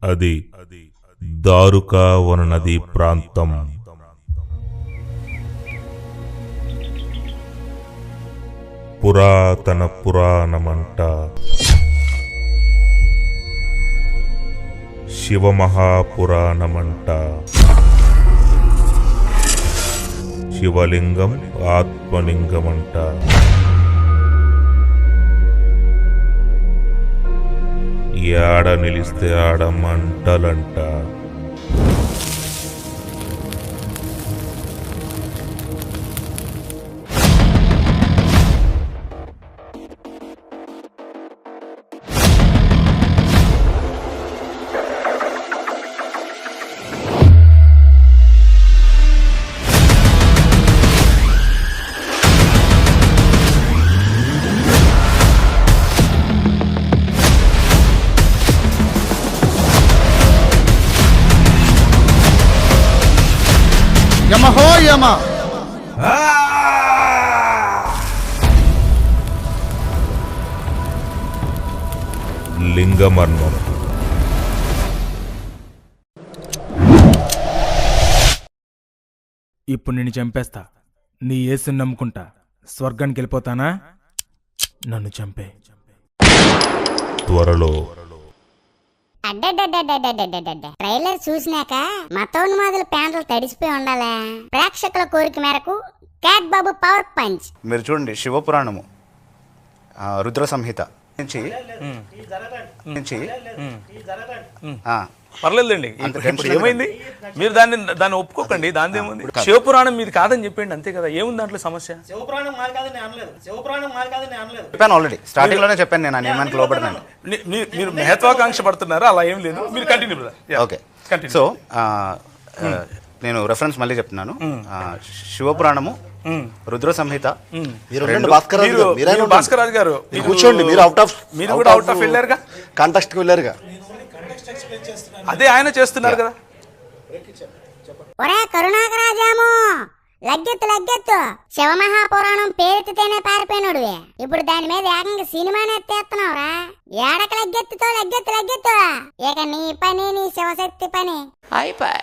అది దారుకా వన నదీ ప్రాంతం. పురాతన పురాణమంట శివమహాపురాణమంట. శివలింగం ఆత్మలింగమంట. ఏడ నిలిస్తే ఆడ మంటలంట. యమహో యమ. లింగమర్మం. ఇప్పుడు నిన్ను చంపేస్తా. నీ యేసుని నమ్ముకుంటా స్వర్గానికి వెళ్ళిపోతానా? నన్ను చంపే. త్వరలో. ట్రైలర్ చూసినాక మతోన్మాదుల ప్యాంట్లు తడిసిపోయి ఉండాలా. ప్రేక్షకుల కోరిక మేరకు క్యాట్ బాబు పవర్ పంచ్. మీరు చూడండి, శివపురాణము రుద్ర సంహిత నుంచి పర్లేదండి. ఇప్పుడు ఏమైంది? మీరు దాన్ని ఒప్పుకోకండి. దాని ఏముంది? శివపురాణం మీది కాదని చెప్పండి, అంతే కదా. ఏముంది దాంట్లో సమస్య? చెప్పాను ఆల్రెడీ, స్టార్టింగ్ లోనే చెప్పాను నేను. నియమానికి లోబడినాను. మీరు మహత్వాకాంక్ష పడుతున్నారు, అలా ఏం లేదు. మీరు కంటిన్యూ. ఓకే. సో నేను రెఫరెన్స్ మళ్ళీ చెప్తున్నాను. శివపురాణము రుద్ర సంహిత. భాస్కర్ రాజు గారు కూర్చోండి. మీరు కూడా అవుట్ ఆఫ్ వెళ్ళారుగా, కాంటెక్స్ట్ కి వెళ్ళారుగా. అదే ఆయన చేస్తున్నారు కదా. ఒరే కరుణాకరాజాము, లగ్గెత్తు. శివమహాపురాణం పేరెత్తితేనే పారిపోయినోడు. ఇప్పుడు దాని మీద ఏకంగా సినిమానే ఎత్తేస్తున్నావురా. ఏడక లగ్గెత్తు. ఇక నీ పని, నీ శివశక్తి పని అయిపోయి.